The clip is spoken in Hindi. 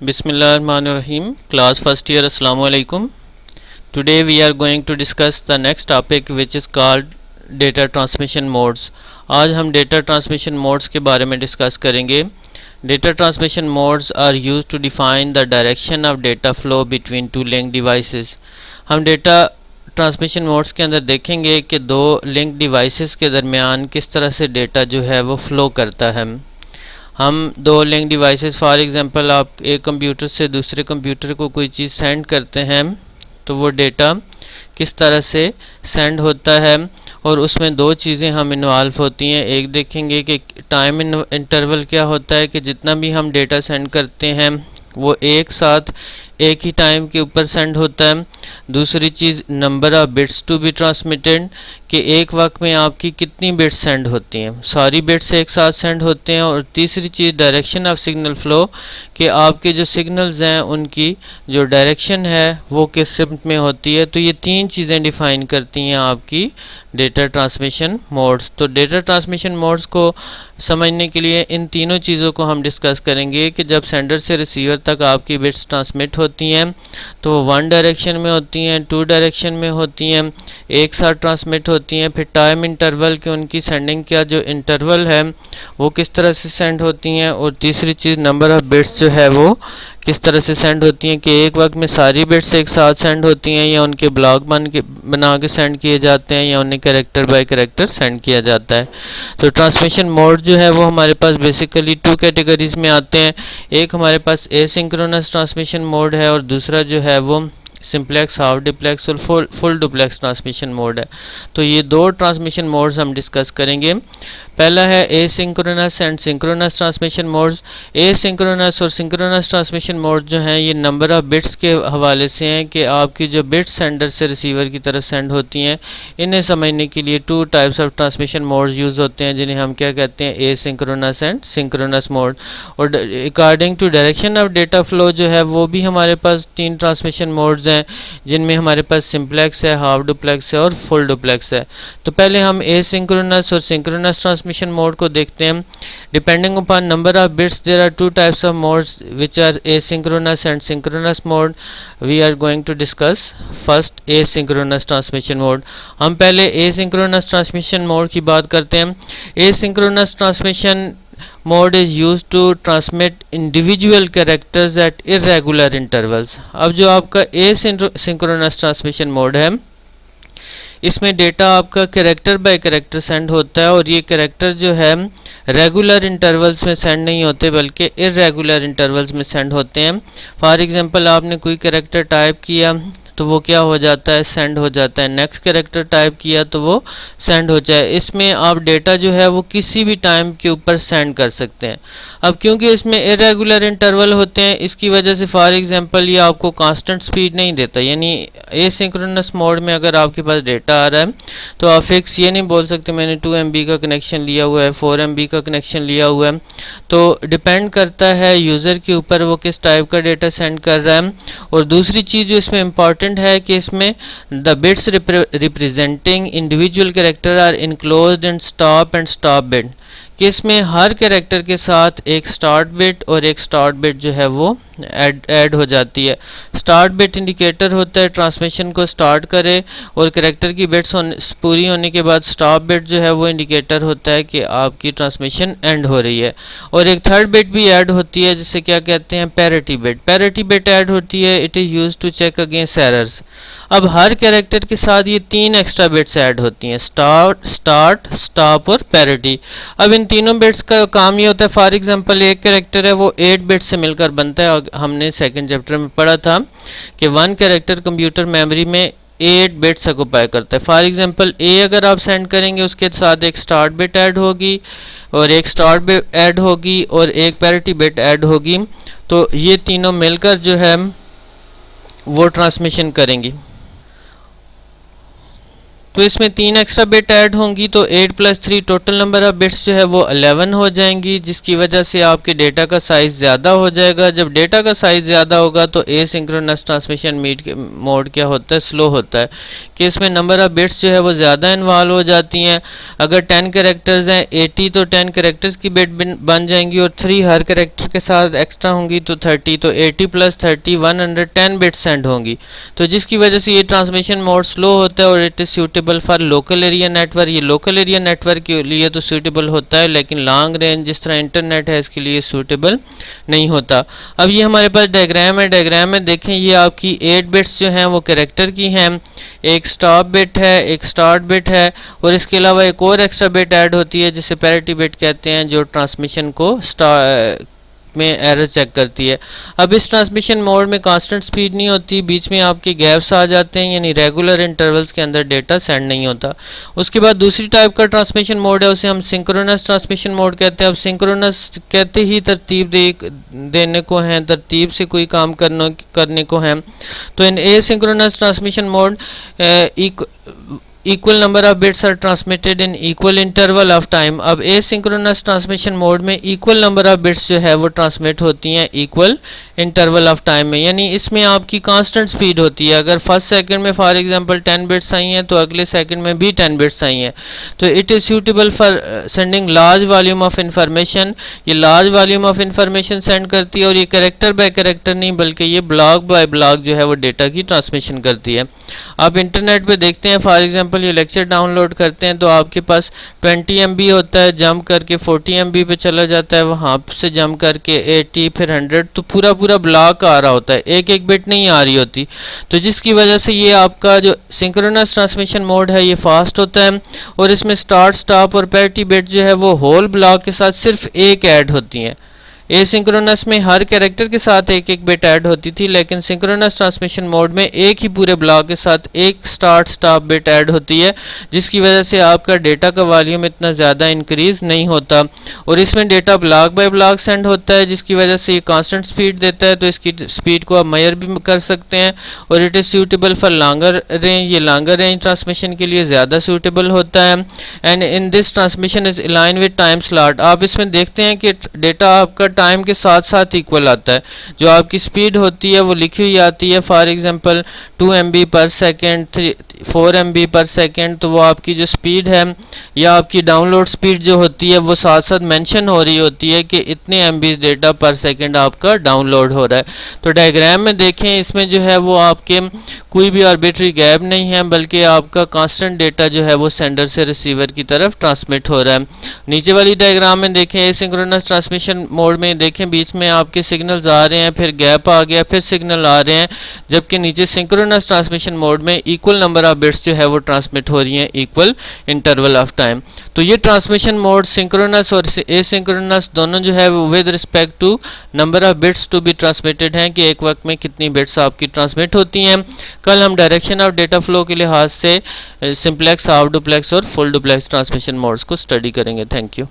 Bismillahirrahmanirrahim. Class first year, Assalamu alaikum. Today we are going to discuss the next topic which is called data transmission modes. आज हम data transmission modes के बारे में डिस्कस करेंगे. Data transmission modes are used to define the direction of data flow between two linked devices. हम data ट्रांसमिशन मोड्स के अंदर देखेंगे कि दो लिंक डिवाइसेस के दरमियान किस तरह से डेटा जो है वो फ़्लो करता है. हम दो लिंक डिवाइसेस फॉर एग्जांपल आप एक कंप्यूटर से दूसरे कंप्यूटर को कोई चीज़ सेंड करते हैं तो वो डेटा किस तरह से सेंड होता है और उसमें दो चीज़ें हम इन्वॉल्व होती हैं. एक देखेंगे कि टाइम इंटरवल क्या होता है कि जितना भी हम डेटा सेंड करते हैं वो एक साथ एक ही टाइम के ऊपर सेंड होता है. दूसरी चीज़ number of bits to be transmitted कि एक वक्त में आपकी कितनी बिट्स सेंड होती हैं, सारी बिट्स एक साथ सेंड होते हैं. और तीसरी चीज़ डायरेक्शन ऑफ सिग्नल फ़्लो कि आपके जो सिग्नल्स हैं उनकी जो डायरेक्शन है वो किस सिमत में होती है. तो ये तीन चीज़ें डिफ़ाइन करती हैं आपकी डेटा ट्रांसमिशन मोड्स. तो डेटा ट्रांसमिशन मोड्स को समझने के लिए इन तीनों चीज़ों को हम डिस्कस करेंगे कि जब सेंडर से रिसीवर तक आपकी बिट्स ट्रांसमिट होती हैं तो वो वन डायरेक्शन में होती हैं, टू डायरेक्शन में होती हैं, एक साथ ट्रांसमिट होती हैं. फिर टाइम इंटरवल कि उनकी सेंडिंग का जो इंटरवल है वो किस तरह से सेंड होती हैं. और तीसरी चीज़ नंबर ऑफ़ बिट्स जो है वो किस तरह से सेंड होती हैं कि एक वक्त में सारी बिट्स एक साथ सेंड होती हैं या उनके ब्लॉक बना के सेंड किए जाते हैं या उन्हें कैरेक्टर बाय कैरेक्टर सेंड किया जाता है. तो ट्रांसमिशन मोड जो है वो हमारे पास बेसिकली टू कैटेगरीज में आते हैं. एक हमारे पास एसिंक्रोनस ट्रांसमिशन मोड है और दूसरा जो है वो सिंप्लेक्स, हाफ डुप्लेक्स और फुल डुप्लेक्स ट्रांसमिशन मोड है. तो ये दो ट्रांसमिशन मोड्स हम डिस्कस करेंगे. पहला है asynchronous and synchronous transmission modes. Asynchronous और सिंक्रोनस ट्रांसमिशन मोड जो हैं ये नंबर ऑफ़ बिट्स के हवाले से हैं कि आपकी जो बिट्स सेंडर से रिसीवर की तरफ सेंड होती हैं. इन्हें समझने के लिए two types of transmission modes use होते हैं जिन्हें हम क्या कहते हैं, एसिंक्रोनस एंड सिंक्रोनस मोड. और according to direction of data flow जो है वो भी हमारे पास तीन ट्रांसमिशन मोड्स हैं जिनमें हमारे पास सिंप्लेक्स है, हाफ डुप्लेक्स है और फुल डुप्लेक्स है. तो पहले हम एसिंक्रोनस और सिंक्रोनस ट्रांसमिशन मोड को देखते हैं. Depending upon number of bits there are two types of modes which are asynchronous and synchronous mode. We are going to discuss first asynchronous transmission mode. हम पहले एसिंक्रोनस ट्रांसमिशन मोड की बात करते हैं. Asynchronous transmission mode is used to transmit individual characters at irregular intervals. अब जो आपका asynchronous transmission mode है इसमें डेटा आपका कैरेक्टर बाय कैरेक्टर सेंड होता है और ये कैरेक्टर जो है रेगुलर इंटरवल्स में सेंड नहीं होते बल्कि इरेगुलर इंटरवल्स में सेंड होते हैं. फॉर एग्जांपल आपने कोई कैरेक्टर टाइप किया तो वो क्या हो जाता है, सेंड हो जाता है. नेक्स्ट कैरेक्टर टाइप किया तो वो सेंड हो जाए. इसमें आप डेटा जो है वो किसी भी टाइम के ऊपर सेंड कर सकते हैं. अब क्योंकि इसमें इरेगुलर इंटरवल होते हैं इसकी वजह से फॉर एग्जांपल ये आपको कांस्टेंट स्पीड नहीं देता. यानी एसिंक्रोनस मोड में अगर आपके पास डेटा आ रहा है तो आप फिक्स ये नहीं बोल सकते मैंने 2 MB का कनेक्शन लिया हुआ है, 4 MB का कनेक्शन लिया हुआ है. तो डिपेंड करता है यूज़र के ऊपर वो किस टाइप का डेटा सेंड कर रहा है. और दूसरी चीज़ जो इसमें इम्पॉर्टेंट है कि इसमें the bits representing individual character are enclosed in stop and stop bit कि इसमें हर कैरेक्टर के साथ एक स्टार्ट बिट और एक स्टॉप बिट जो है वो ऐड हो जाती है. स्टार्ट बिट इंडिकेटर होता है ट्रांसमिशन को स्टार्ट करे और कैरेक्टर की बिट्स पूरी होने के बाद स्टॉप बिट जो है वो इंडिकेटर होता है कि आपकी ट्रांसमिशन एंड हो रही है. और एक थर्ड बिट भी ऐड होती है जिसे क्या कहते हैं, parity bit. Parity bit add होती है, it is used to check against errors. अब हर कैरेक्टर के साथ ये तीन एक्स्ट्रा बिट्स ऐड होती हैं, स्टार्ट, स्टॉप और पैरिटी. अब इन तीनों बिट्स का काम ये होता है, फॉर एग्जांपल एक कैरेक्टर है वो 8 बिट्स से मिलकर बनता है. हमने सेकंड चैप्टर में पढ़ा था कि वन कैरेक्टर कंप्यूटर मेमोरी में 8 बिट्स ऑक्युपाई करता है. फॉर एग्जांपल ए अगर आप सेंड करेंगे उसके साथ एक स्टार्ट बिट ऐड होगी और एक स्टार्ट बिट ऐड होगी और एक पैरिटी बिट ऐड होगी. तो ये तीनों मिलकर जो है वो ट्रांसमिशन करेंगी. तो इसमें 3 एक्स्ट्रा बिट ऐड होंगी, तो 8 + 3 टोटल नंबर ऑफ बिट्स जो है वो 11 हो जाएंगी, जिसकी वजह से आपके डेटा का साइज़ ज़्यादा हो जाएगा। जब डेटा का साइज़ ज़्यादा होगा तो एसिंक्रोनस ट्रांसमिशन मोड क्या होता है, स्लो होता है, कि इसमें नंबर ऑफ बिट्स जो है वो ज़्यादा इन्वॉल्व हो जाती हैं। अगर 10 कैरेक्टर्स हैं 80, तो 10 कैरेक्टर्स की बिट बन जाएंगी, और 3 हर कैरेक्टर के साथ एक्स्ट्रा होंगी तो 30, तो 80 + 30 110 बिट्स सेंड होंगी। तो जिसकी वजह से ये ट्रांसमिशन मोड स्लो होता है, और it is suitable for local area network. ये लोकल एरिया नेटवर्क के लिए तो सूटेबल होता है, लेकिन लॉन्ग रेंज जिस तरह इंटरनेट है इसके लिए सूटेबल नहीं होता। अब ये हमारे पास डायग्राम है, डायग्राम में देखें ये आपकी 8 बिट्स जो हैं वो कैरेक्टर की हैं, एक स्टॉप बिट है, एक स्टार्ट बिट है, और इसके अलावा एक और एक्स्ट्रा बिट ऐड होती है जिसे पैरिटी बिट कहते हैं, जो ट्रांसमिशन को में एरर चेक करती है। अब इस ट्रांसमिशन मोड में कांस्टेंट स्पीड नहीं होती, बीच में आपके गैप्स आ जाते हैं, यानी रेगुलर इंटरवल्स के अंदर डेटा सेंड नहीं होता। उसके बाद दूसरी टाइप का ट्रांसमिशन मोड है, उसे हम सिंक्रोनस ट्रांसमिशन मोड कहते हैं। अब सिंक्रोनस कहते ही तरतीब देने को हैं, तरतीब से कोई काम करने को हैं। तो in asynchronous transmission mode equal number of bits are transmitted in equal interval of time. अब एसिंक्रोनस ट्रांसमिशन मोड में इक्वल नंबर ऑफ बिट्स जो है वो ट्रांसमिट होती हैं इक्वल इंटरवल ऑफ टाइम में, यानी इसमें आपकी कांस्टेंट स्पीड होती है। अगर फर्स्ट सेकंड में फॉर एग्जांपल 10 बिट्स आई हैं तो अगले सेकंड में भी 10 बिट्स आई हैं। तो it is suitable for sending large volume of information. ये large volume of information send करती है, और ये कैरेक्टर बाय कैरेक्टर नहीं बल्कि ये ब्लॉक बाय ब्लॉक जो है वो डेटा की ट्रांसमिशन करती है। आप इंटरनेट पे देखते हैं फॉर एग्जांपल ये लेक्चर डाउनलोड करते हैं तो आपके पास 20 MB होता है, जंप करके 40 MB पे चला जाता है, वहाँ से जंप करके 80 फिर 100, तो पूरा ब्लॉक आ रहा होता है, एक एक बिट नहीं आ रही होती। तो जिसकी वजह से ये आपका जो सिंक्रोनस ट्रांसमिशन मोड है ये फास्ट होता है, और इसमें स्टार्ट स्टॉप और पैरिटी बिट जो है वो होल ब्लॉक के साथ सिर्फ एक ऐड होती हैं। एसिंक्रोनस में हर कैरेक्टर के साथ एक एक बिट ऐड होती थी, लेकिन सिंक्रोनस ट्रांसमिशन मोड में एक ही पूरे ब्लॉक के साथ एक स्टार्ट स्टॉप बिट ऐड होती है, जिसकी वजह से आपका डेटा का वॉल्यूम इतना ज़्यादा इंक्रीज़ नहीं होता, और इसमें data block bye block send होता है, जिसकी वजह से ये कांस्टेंट स्पीड देता है। तो इसकी स्पीड को आप मेजर भी कर सकते हैं, और it is suitable for longer range. ये लॉन्गर रेंज ट्रांसमिशन के लिए ज़्यादा सूटेबल होता है, and in this transmission is align with time slot. आप इसमें देखते हैं कि डेटा आपका टाइम के साथ साथ इक्वल आता है। जो आपकी स्पीड होती है वो लिखी हुई आती है, फॉर एग्जांपल 2 MB पर सेकेंड, 4 MB पर सेकेंड, तो वो आपकी जो स्पीड है या आपकी डाउनलोड स्पीड जो होती है वो साथ साथ मेंशन हो रही होती है कि इतने MB डेटा पर सेकेंड आपका डाउनलोड हो रहा है। तो डायग्राम में देखें, इसमें जो है वो आपके कोई भी आर्बिट्री गैप नहीं है, बल्कि आपका कांस्टेंट डेटा जो है वो सेंडर से रिसीवर की तरफ ट्रांसमिट हो रहा है। नीचे वाली डायग्राम में देखें, एसिंक्रोनस ट्रांसमिशन मोड में देखें बीच में आपके सिग्नल्स आ रहे हैं, फिर गैप आ गया, फिर सिग्नल आ रहे हैं, जबकि नीचे सिंक्रोनस ट्रांसमिशन मोड में इक्वल नंबर ऑफ बिट्स जो है वो ट्रांसमिट हो रही हैं इक्वल इंटरवल ऑफ टाइम। तो ये ट्रांसमिशन मोड सिंक्रोनस और एसिंक्रोनस दोनों जो है वो with respect to number of bits to be transmitted हैं, कि एक वक्त में कितनी बिट्स आपकी ट्रांसमिट होती हैं। कल हम डायरेक्शन ऑफ डेटा फ्लो के लिहाज से सिंप्लेक्स, हाफ डुप्लेक्स और फुल डुप्लेक्स ट्रांसमिशन मोड्स को स्टडी करेंगे। Thank you.